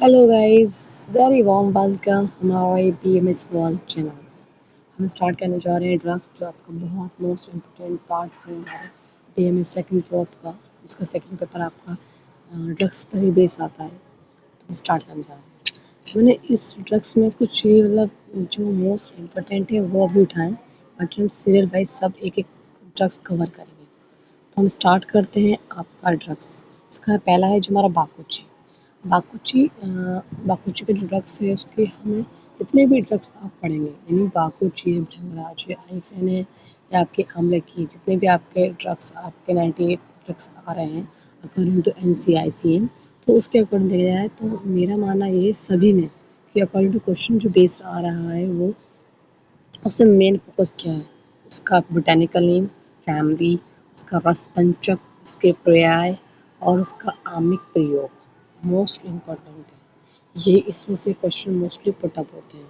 Hello guys, very warm welcome हमारे BMS1 channel. हम start करने जा रहे हैं ड्रग्स, जो आपका बहुत मोस्ट इम्पोर्टेंट पार्ट है हमारे BMS सेकंड फोर्थ का। इसका सेकंड पेपर आपका ड्रग्स पर ही बेस आता है। तो हम स्टार्ट करने जा रहे हैं। मैंने इस ड्रग्स में कुछ ही जो मोस्ट इम्पोर्टेंट है वो अभी उठाएं, बाकी हम सीरियल वाइज सब एक एक ड्रग्स कवर करेंगे। तो हम स्टार्ट करते हैं आपका ड्रग्स। इसका पहला है जो हमारा बाकुची। बाकुची के जो ड्रग्स है उसके हमें जितने भी ड्रग्स आप पढ़ेंगे, यानी बाकुची है, भृंगराज है, आइफेन है, या आपके आंवले की जितने भी आपके ड्रग्स, आपके 98 ड्रग्स आ रहे हैं अकॉर्डिंग टू NCICM। तो उसके अकॉर्डिंग देखा जाए तो मेरा मानना ये सभी में कि अकॉर्डिंग टू क्वेश्चन जो बेस्ड आ रहा है वो उसमें मेन फोकस क्या है, उसका बोटेनिकल नेम, फैमिली, उसका रस पंचक, उसके पर्याय और उसका आमिक प्रयोग मोस्ट इम्पोर्टेंट है। ये इसमें से क्वेश्चन मोस्टली पुट अप होते हैं।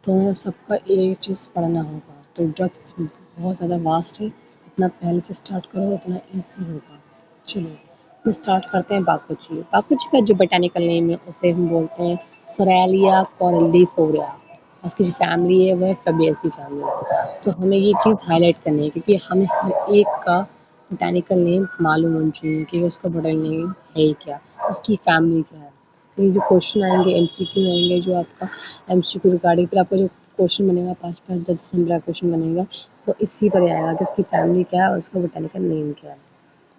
तो सबका एक चीज़ पढ़ना होगा। तो ड्रग्स बहुत ज़्यादा वास्ट है, जितना पहले से स्टार्ट करो उतना ईजी होगा। चलिए हम स्टार्ट करते हैं बाकुची। बाकुची का जो बोटेनिकल नेम है उसे हम बोलते हैं सोरेलिया कॉर्डिफोरा। उसकी जो फैमिली है वह है फैबेसी फैमिली। तो हमें ये चीज़ हाईलाइट करनी है क्योंकि हमें हर एक का बोटेनिकल नेम मालूम होना चाहिए कि उसका बोटेनिकल नेम है क्या, उसकी फैमिली क्या है। तो ये जो क्वेश्चन आएंगे MCQ आएंगे, जो आपका MCQ रिगार्डिंग फिर आपका जो क्वेश्चन बनेगा 5-5 10 नंबर का क्वेश्चन बनेगा वो इसी पर आएगा कि उसकी फैमिली क्या है और उसका बोटेनिकल नेम क्या है।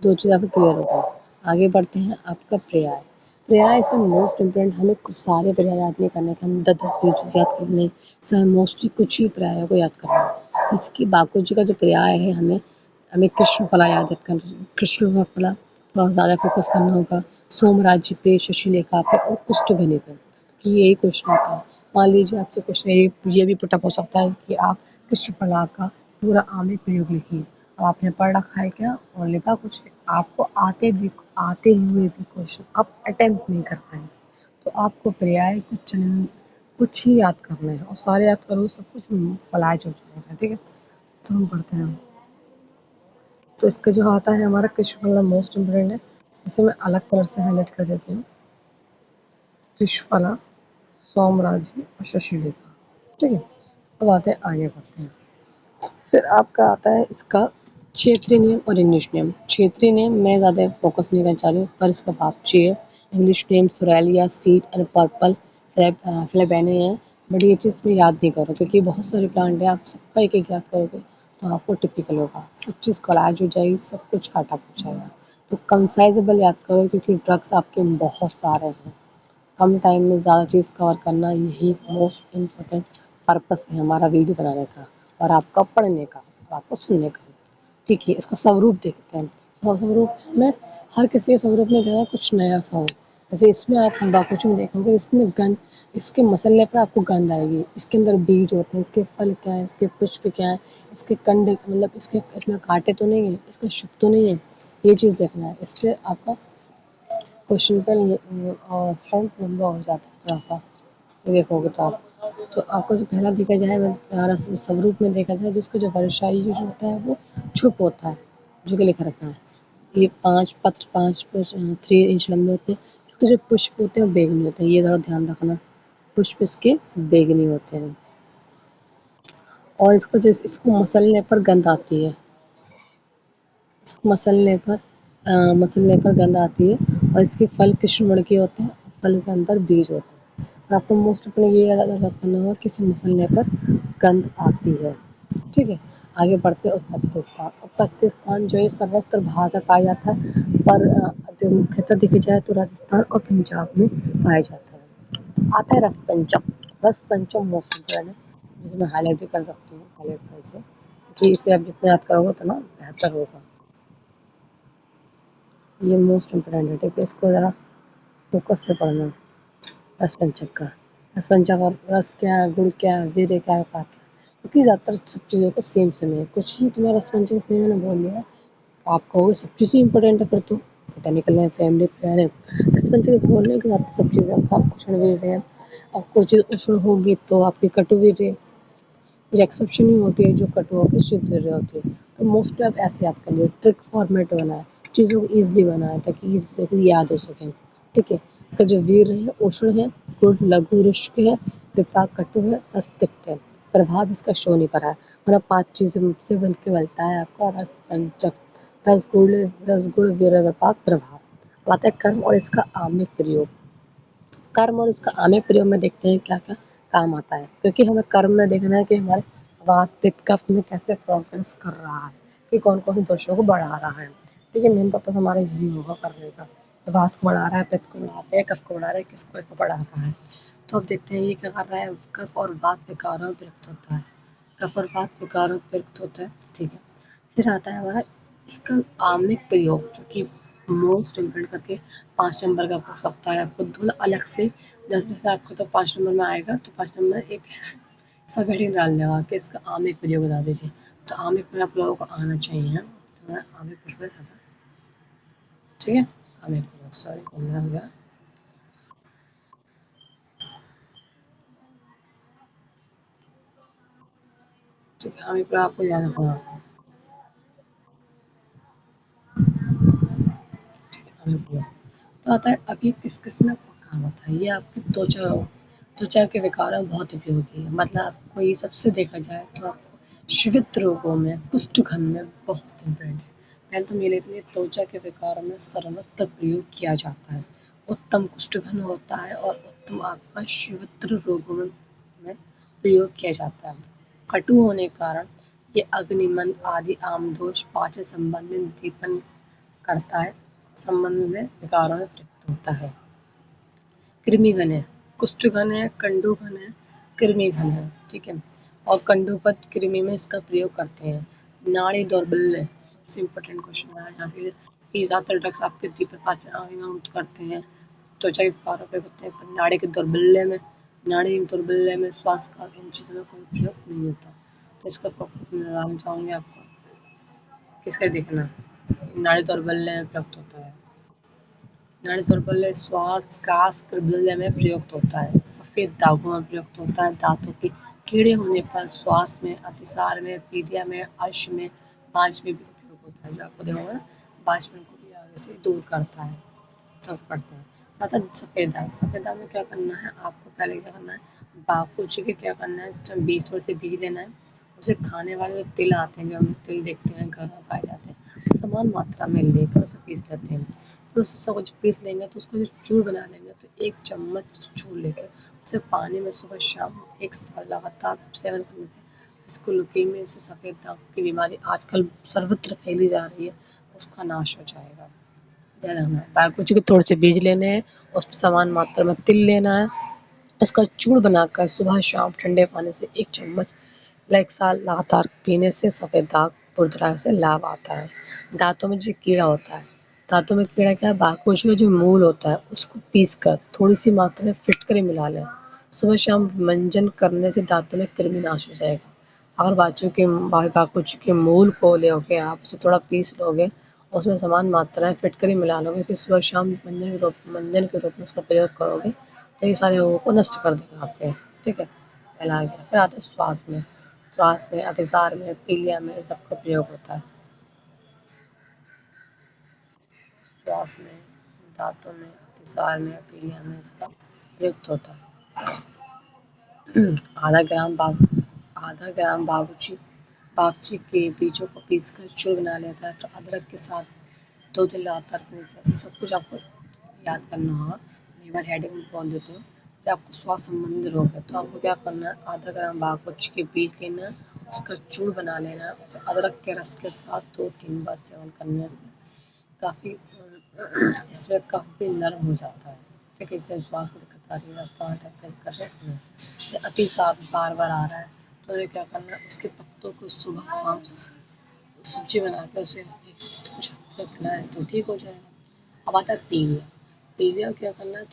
दो चीज़ आपको क्लियर हो गई। आगे बढ़ते हैं आपका पर्याय। पर्याय से मोस्ट इम्पोर्टेंट, हमें कुछ सारे पर्याय याद नहीं करने के, हम 10-10 20 याद करने से हमें मोस्टली कुछ ही पर्यायों को याद करना है। इसकी बाकुजी का जो पर्याय है, हमें हमें कृष्णफला याद करना, कृष्णफला थोड़ा ज़्यादा फोकस करना होगा। सोमराज्य पे, शशिलेखा पे और कुष्ठगनी पे, कि यही क्वेश्चन आता है। मान लीजिए आपसे क्वेश्चन ये भी पुटअप हो सकता है कि आप कृष्णफला का पूरा आमिक प्रयोग लिखिए। अब आपने पढ़ रखा है क्या और लिखा कुछ है, आपको आते हुए भी क्वेश्चन आप अटेम्प्ट नहीं कर पाएंगे। तो आपको पर्याय कुछ ही याद करना है, और सारे याद करो सब कुछ फलाज हो जाएगा। ठीक है, तो हम पढ़ते हैं। तो इसका जो आता है हमारा कृष्णफला मोस्ट इम्पोर्टेंट है। इसे मैं अलग कलर से हाईलाइट कर देती हूँ। कृष्णफला, सोमराज्य और शशिलेखा। ठीक है, अब आते हैं आगे बढ़ते हैं। फिर आपका आता है इसका क्षेत्रीय नेम और इंग्लिश नेम। क्षेत्रीय नेम मैं ज़्यादा फोकस नहीं करना चाह रही हूँ, पर इसका बापची है। English name Psoralea seed and purple fleabane है। बट ये चीज़ मैं याद नहीं करूँ क्योंकि बहुत सारे प्लांट हैं, आप सबका एक एक याद करोगे तो आपको टिपिकल होगा, सब चीज़ कोलाज हो जाएगी, सब कुछ फाटा हो जाएगा। तो कंसाइजेबल याद करो क्योंकि ड्रग्स आपके बहुत सारे हैं। कम टाइम में ज़्यादा चीज़ कवर करना यही मोस्ट इम्पोर्टेंट पर्पस है हमारा वीडियो बनाने का, और आपका पढ़ने का और आपको सुनने का। ठीक है, इसका स्वरूप देखते हैं। स्वरूप में हर किसी के स्वरूप में जो है कुछ नया सा हो। जैसे इसमें आप बाकुची में देखोगे, इसमें गंध, इसके मसलने पर आपको गंध आएगी। इसके अंदर बीज होते हैं, इसके फल क्या है, इसके पुष्प क्या है, इसके कंड मतलब इसके इसमें कांटे तो नहीं है, इसका शुभ तो नहीं है, ये चीज़ देखना है। इससे आपका क्वेश्चन पर स्ट्रेंथ लंबा हो जाता है थोड़ा सा। ये देखोगे तो आप, तो आपको जो पहला देखा जाए स्वरूप में देखा जाए, जिसका जो वर्षाई जो होता है वो छुप होता है, जो कि लिखा रखा है। ये 3 इंच लंबे होते हैं। इसके जो पुष्प होते हैं वो बैंगनी होते हैं, ये थोड़ा ध्यान रखना। पुष्प इसके बैंगनी होते हैं। और इसको जो इसको मसलने पर गंध आती है, इसको मसलने पर गंध आती है। और इसके फल कृष्णवर्ण के होते हैं, फल के अंदर बीज होते हैं। और आपको मोस्ट अपने ये याद करना होगा कि इसे मसलने पर गंध आती है। ठीक है, आगे बढ़ते हैं उत्पत्ति स्थान। उत्पत्ति स्थान जो है सर्वत्र भारत में पाया जाता है, पर मुख्यतः देखी जाए तो राजस्थान और पंजाब में पाया जाता है। आता है रस पंचम। रस पंचम मोस्ट इम्पोर्टेंट है, जिसे मैं हाईलाइट भी कर सकती हूँ, हाईलाइट कर से कि इसे आप जितना याद करोगे उतना बेहतर होगा। ये मोस्ट इम्पोर्टेंट है। ठीक है, इसको ज़रा फोकस से पढ़ना। रस पंचक का, रस पंचक और रस क्या है, गुड़ क्या है, वीर्य क्या है, पाक क्या है, क्योंकि ज़्यादातर सब चीज़ों का सेम सेम है। कुछ ही तुम्हें रस पंचक इसलिए मैंने बोल दिया है, आप कहोगे सब चीज़ें इंपॉर्टेंट है, फिर तो बोटेनिकल है, फैमिली प्लान है। रस पंचक इस बोलने के साथ सब चीज़ें का उष्ण वीर्य है। और कोई चीज़ उष्ण होगी तो आपकी कटु वीर्य, फिर एक्सेप्शन ही होती है जो कटु होकर शीत वीर्य होती है। तो मोस्टली आप ऐसे याद कर लीजिए, ट्रिक फॉर्मेट बना है, चीज़ों को ईजिली बनाया ताकि ईजी से याद हो सके। ठीक है, आपका जो वीर है उष्ण है, क्रोध लघु रुष्क है, विपाक कटु है, रस तिक्त है। प्रभाव इसका शो नहीं करा है। मतलब 5 चीज़ों से बन के बनता है आपका रस पंचक, रस गुण वीर विपाक प्रभाव। अब आता है कर्म और इसका आम्निक प्रयोग। कर्म और इसका आम्निक प्रयोग में देखते हैं क्या क्या काम आता है, क्योंकि हमें कर्म में देखना है कि हमारे वात पित्त कफ में कैसे प्रोग्रेस कर रहा है, कि कौन कौन से दोषों को बढ़ा रहा है। ठीक है, मेन पर्पज हमारा यही होगा करने का। वात को बढ़ा रहा है, पित्त को बढ़ा रहा है, कफ को बढ़ा रहा है, किसको बढ़ा रहा है। तो अब देखते हैं ये क्या कर रहा है, कफ और वात विकारों में प्रयुक्त होता है। कफ और वात विकारों में प्रयुक्त होता है। ठीक है, फिर आता है हमारा इसका आम्निक प्रयोग, जो कि मोस्ट इम्पोर्टेंट करके 5 नंबर का हो सकता है आपको थोड़ा अलग से। जैसे आपको तो 5 नंबर में आएगा, तो 5 नंबर एक सब हेडिंग डाल देगा कि इसका आम्निक प्रयोग बता दीजिए। तो आम्निक प्रयोग आप लोगों को आना चाहिए, तो मैं आम्निक प्रयोग बताता। ठीक है, आम्निक प्रयोग सॉरी बोलना हो गया। ठीक है, आम्निक प्रयोग आपको याद रखना। आम्निक प्रयोग तो आता है अभी किस किस में काम होता है, ये आपकी त्वचा के विकारों में बहुत उपयोगी है। मतलब आपको ये सबसे देखा जाए तो आपको श्वेत रोगों में, कुष्ठघन में बहुत इम्पोर्टेंट है। पहले तो ये लेते हैं त्वचा के विकारों में सर्वत्र प्रयोग किया जाता है। उत्तम कुष्ठघन होता है और उत्तम आपका श्वेत रोगों में प्रयोग किया जाता है। कटु होने के कारण ये अग्निमंद आदि आमदोष पाचन संबंधी दीपन करता है, संबंध में विकारों में प्रयुक्त होता है। कृमि घन है, कुष्ठ घन है, कंडू घन है, कृमि घन है। ठीक है, और कंडूपत कृमि में इसका प्रयोग करते हैं। नाड़ी दौर्बल्य सबसे इम्पोर्टेंट क्वेश्चन है यहाँ पे, कि ज़्यादातर ड्रग्स आपके दीपक पाचन अंग में करते हैं, त्वचा के विकारों पे होते हैं, पर नाड़ी दौर्बल्य में श्वास का इन चीज़ों में कोई प्रयोग नहीं होता। तो इसका फोकस मैं लगाना चाहूँगी आपको, किसका देखना नाड़ी दौर्बल्य में प्रयुक्त होता है। नाड़ी दौर्बल्य श्वास काश प्रबल्य में प्रयुक्त होता है। सफेद दागों में प्रयुक्त होता है। दांतों के कीड़े होने पर श्वास में, अतिसार में, पीलिया में, अर्श में, बांझ में भी उपयोग होता है। जो आपको देखा होगा ना, बांझपन को भी आगे से दूर करता है। तब पड़ते हैं। मतलब सफ़ेद दाग, सफ़ेद दाग में क्या करना है आपको, पहले क्या करना है, बाकुची के क्या करना है, जब बीज थोड़े से बीज लेना है, उसे खाने वाले जो तिल आते हैं, जो हम तिल देखते हैं घर में पाए जाते हैं, समान मात्रा में लेकर उसे पीस लेते हैं। फिर उसे सब पीस लेंगे तो उसको जो चूर बना लेंगे, तो 1 चम्मच चूर लेकर उसे पानी में सुबह शाम 1 साल लगातार सेवन करने से जिसको लुकीमिया से सफ़ेद दाग की बीमारी आजकल सर्वत्र फैली जा रही है, उसका नाश हो जाएगा। ध्यान रखना है, बाकुची के थोड़े से बीज लेने हैं, उसमें समान मात्रा में तिल लेना है, उसका चूर्ण बनाकर सुबह शाम ठंडे पानी से 1 चम्मच 1 साल लगातार पीने से सफ़ेद दाग पूरी तरह से लाभ आता है। दांतों में जो कीड़ा होता है, दांतों में कीड़ा क्या है, बाकुची में जो मूल होता है उसको पीस कर थोड़ी सी मात्रा में फिटकरी मिला लें। सुबह शाम मंजन करने से दांतों में कृमि नाश हो जाएगा। अगर बाकुची के मूल को लोगे आप, उसे थोड़ा पीस लोगे, उसमें समान मात्रा में फिटकरी मिला लोगे, फिर सुबह शाम मंजन के रूप में उसका प्रयोग करोगे, तो ये सारे रोगों को नष्ट कर देगा आपके। ठीक है, पहला आ गया। फिर आता है श्वास में, अतिसार में, पीलिया में सबका प्रयोग होता है। श्वास में, दांतों में, अतिसार में, पीलिया में इसका प्रयुक्त होता है। आधा ग्राम बागची के बीजों को पीसकर चूर्ण बना लेता है, तो अदरक के साथ 2 दिन लगातार पीने से, ये सब कुछ आपको याद करना होगा। मैं एक बार हेडिंग में बोल देती हूँ, तो आपको श्वास संबंधी रोग है तो आपको क्या करना है, आधा 1 ग्राम बागची के बीज लेना है, उसका चूर्ण बना लेना है, उसे अदरक के रस के साथ 2-3 बार सेवन करने से काफ़ी इसमें काफ़ी नर्म हो जाता है। ठीक है, इससे श्वास में दिक्कत आ रही है, रास्ता दिक्कत है, अतिसार बार बार आ रहा है, तो उन्हें क्या करना है, उसके पत्तों को सुबह शाम सब्जी बनाकर उसे कुछ हफ्ते तक खिलाएं तो ठीक हो जाएगा। अब आता है पीलिया। पीलिया को क्या करना है,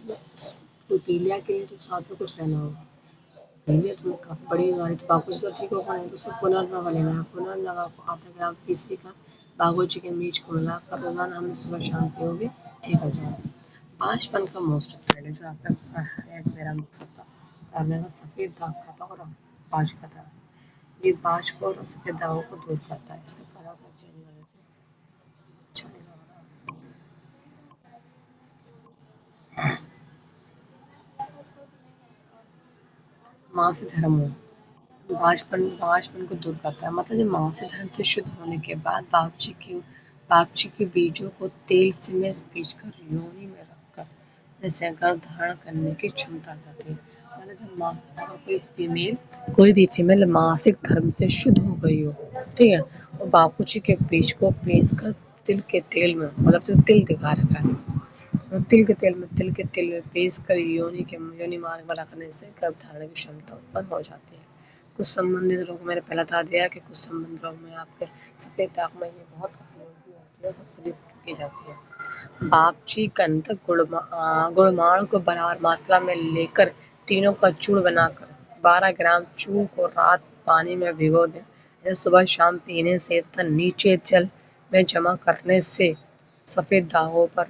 तो पीलिया के लिए तो साथ में कुछ लेना होगा। पीलिया तो काफ़ी बड़ी बीमारी, तो बाकुची से ठीक होगा नहीं, तो उसे पुनर्नवा लेना है। पुनर्नवा को आधा 1 ग्राम पीसी कर बाकुची के बीज को मिलाकर रोजाना हमने सुबह शाम पियोगे, ठीक हो जाएगा। बांझपन का मोस्ट इम्पोर्टेंट, जो आपका हेड मेरा मकसद था करने का, सफ़ेद दाग खाता और बाज खाता, ये बाज को और सफ़ेद दागों को दूर करता है। इसका कलर को चेंज कर देते हैं, अच्छा नहीं लग रहा। माँ से धर्म हो, बाँझपन को दूर करता है। मतलब जब माँ से धर्म से शुद्ध होने के बाद बापची के बीजों को तेल से में पीसकर योनि में रखकर जैसे गर्भ धारण करने की क्षमता आ जाती है। मतलब जब माँ अगर कोई भी फीमेल मासिक धर्म से शुद्ध हो गई हो, ठीक है, और बापूजी के बीज को पीसकर तिल के तेल में, मतलब जो तिल दिखा रखा है, तो तिल के तेल में पीस कर योनि मार्ग में रखने से गर्भ धारण की क्षमता उत्पन्न हो जाती है। कुछ संबंधित रोग मैंने पहले बता दिया कि कुछ संबंधित रोग में आपके सफ़ेद दाग में ये बहुत उपयोगी होती है, बहुत प्रयुक्त की जाती है। बागची गंधक गुड़माण को बराबर मात्रा में लेकर तीनों का चूर्ण बनाकर 12 ग्राम चूर्ण को रात पानी में भिगो दें। इसे सुबह शाम पीने से तथा नीचे जल में जमा करने से सफ़ेद दागों पर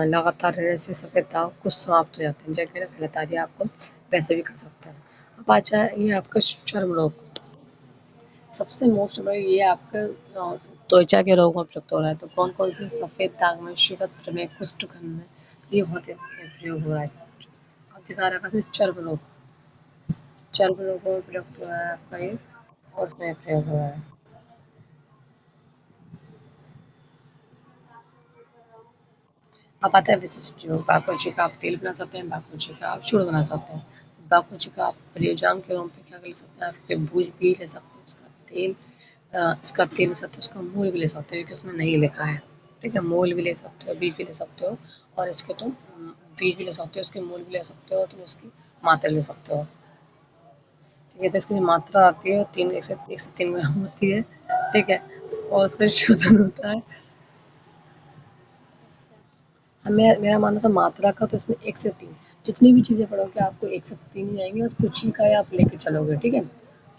लगातार रहने से सफ़ेद दाग कुछ समाप्त हो जाते हैं। जैसे मैंने पहले बता दिया आपको, वैसे भी कर सकते हैं। अब आ जाए ये आपका चर्म रोग। सबसे मोस्ट में ये आपका त्वचा के रोगों में प्रयुक्त हो रहा है। तो कौन कौन से? सफ़ेद दाग में, शिवत्र में, कुष्ठगंध में, ये बहुत प्रयोग हो रहा है। अब दिखा रखा है चर्म रोगों में प्रयुक्त हो रहा है आपका ये, और उसमें प्रयोग हो रहा है। अब आता है विशिष्ट योग। बाकुची का आप तेल बना सकते हैं, बाकुची का आप चूर्ण बना सकते हैं। बाकुची का आप प्रयोजांग के रूप में क्या कर सकते हैं? आपके भूज भी ले सकते हैं, इसका तेल ले सकते हो, उसका मूल भी ले सकते हो, क्योंकि उसमें नहीं लिखा है। ठीक है, मूल भी ले सकते हो, बीज भी ले सकते हो, और इसके तुम बीज भी ले सकते हो, इसके मूल भी ले सकते हो, तुम इसकी मात्रा ले सकते हो। ठीक है, तो इसकी जो मात्रा आती है वो 1 से 3 ग्राम होती है। ठीक है, और उसका शोधन होता है। हमें मेरा मानना था मात्रा का, तो इसमें 1 से 3 जितनी भी चीज़ें पढ़ोगे आपको 1 से 3 ही आएंगी, बस कुछ ही का ही आप लेके चलोगे। ठीक है,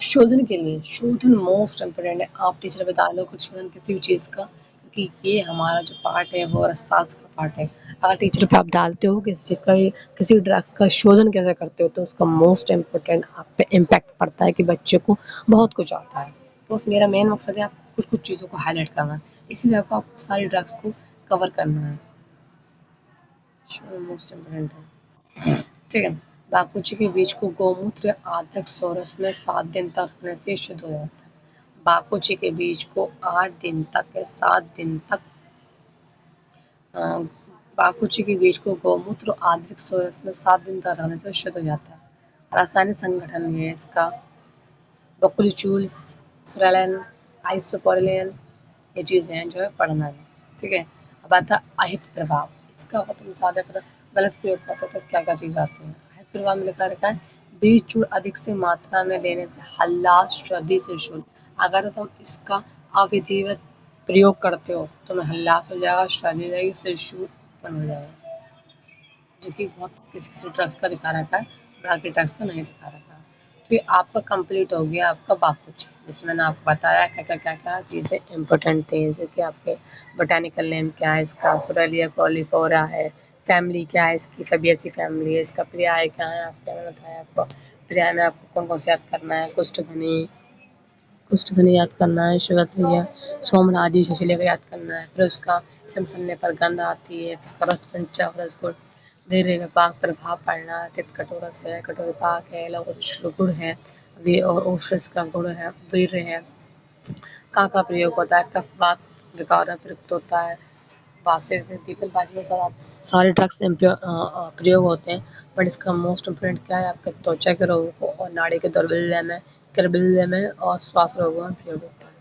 शोधन के लिए, शोधन मोस्ट इम्पोर्टेंट है। आप टीचर बता लो कुछ शोधन किसी भी चीज़ का, क्योंकि ये हमारा जो पार्ट है वो रसायन का पार्ट है। अगर टीचर पे आप डालते हो किसी चीज़ का, किसी ड्रग्स का शोधन कैसे करते हो, तो उसका मोस्ट इम्पोर्टेंट आप पे इम्पैक्ट पड़ता है कि बच्चे को बहुत कुछ आता है। तो बस मेरा मेन मकसद है आपको कुछ कुछ चीज़ों को हाईलाइट करना, इसीलिए आपको सारी ड्रग्स को कवर करना है। मोस्ट इम्पोर्टेंट है। ठीक है, बाकुची के बीज को गौमूत्र आद्रक सोरस में 7 दिन तक रखने से शुद्ध हो जाता है। बाकुची के बीज को 8 दिन तक या 7 दिन तक अ, बाकुची के बीज को गौमूत्र और आद्रक सोरस में 7 दिन तक रहने से शुद्ध हो जाता है। रासायनिक संगठन है इसका बकुलचूल्स, सुरेलन, आइसोपोरिलिन, ये चीज़ें हैं जो है पढ़ना है। ठीक है, अब आता है अहित प्रभाव। इसका अगर तुम ज़्यादा गलत प्रयोग करते हो तो क्या क्या चीज़ आती है? अहित प्रभाव में लिखा रहता है बीज चूर्ण अधिक से मात्रा में लेने से हल्लास, सर्दी से शुरू। अगर तुम इसका अविधिवत प्रयोग करते हो तो तुम्हें हल्लास हो जाएगा, सर्दी हो जाएगी, सिर शूर उत्पन्न हो जाएगा, जो कि बहुत किसी किसी ड्रग्स का दिखा रखा है, बाकी ड्रग्स का नहीं दिखा रखा है। तो ये आपका कंप्लीट हो गया आपका बाकुची, जिसमें मैंने आपको बताया क्या चीज़ें इंपॉर्टेंट थी, जैसे कि आपके बोटानिकल नेम क्या है इसका, सुरेलिया कॉलीफोरा है, फैमिली क्या है इसकी, फैबियसी फैमिली है, इसका पर्याय क्या है आपको मैंने बताया आपको। पर्याय में आपको कौन कौन से याद करना है? कुष्ठघनी याद करना है, शिवत्रिय, सोमनादी, शशिले को याद करना है। फिर उसका समसलने पर गंध आती है, फिर उसका रस पंचा, फिर उसको धीरे पाक प्रभाव पड़ना है। तित कटोरस है, कटोर पाक है, लव गुड़ है, वे और ओषस का गुण है, वीर है। का प्रयोग होता है, कफ वात विकार में प्रयुक्त होता है। बासे दीपक बाजी में सारे ड्रग्स प्रयोग होते हैं, बट इसका मोस्ट इम्पोर्टेंट क्या है? आपके त्वचा के रोगों को और नाड़ी के दौर्बल्य में और श्वास रोगों में प्रयोग होता है।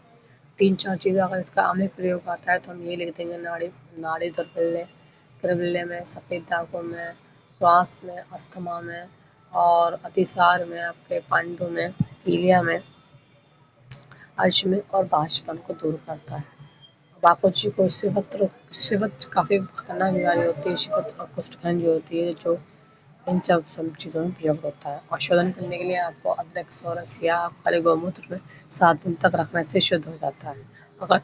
3-4 चीज़ें अगर इसका आमूल प्रयोग आता है तो हम ये लिख देंगे, नाड़ी नाड़ी दौर्बल्य, करवल्य में, सफ़ेद दागों में, श्वास में, अस्थमा में, और अतिसार में, आपके पांडु में, पीलिया में, अर्श में, और बाष्पन को दूर करता है। बापूजी को शिवत्र काफ़ी खतरनाक बीमारी होती है, शिवत्र और कुष्ठगंध जो होती है, जो इन सब चीज़ों में प्रयोग होता है। और शोधन करने के लिए आपको अदरक, सोरस या काले गौमूत्र में 7 दिन तक रखने से शुद्ध हो जाता है। अगर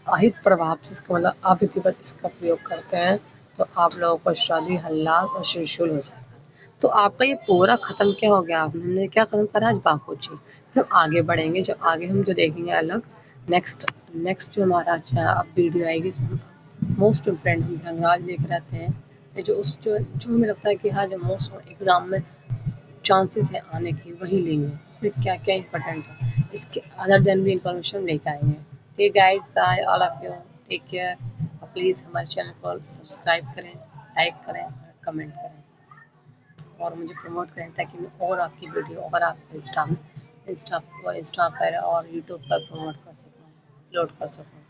अहित प्रभाव से, इसका मतलब अविधिवत इसका प्रयोग करते हैं, तो आप लोगों को सर्दी, हल्लास और शिरशूल हो जाएगा। तो आपका ये पूरा खत्म क्या हो गया? आपने हमने क्या खत्म करा आज? बापूजी। फिर हम आगे बढ़ेंगे, जो आगे हम जो देखेंगे अलग, नेक्स्ट नेक्स्ट जो हमारा अच्छा अब वीडियो आएगी, इसमें मोस्ट इम्पोर्टेंट हम रंगराज देख रहते हैं, जो हमें लगता है कि हाँ, जो मोस्ट एग्जाम में चांसेस है आने की वही लेंगे, उसमें क्या क्या इंपॉर्टेंट है इसके अदर देन भी इंफॉर्मेशन लेकर आएंगे। ठीक guys, bye all of you, take care. Please हमारे चैनल को सब्सक्राइब करें, लाइक करें और कमेंट करें और मुझे प्रमोट करें ताकि मैं और आपकी वीडियो और आप इंस्टा पर और यूट्यूब पर प्रमोट कर सकूँ, अपलोड कर सकूँ।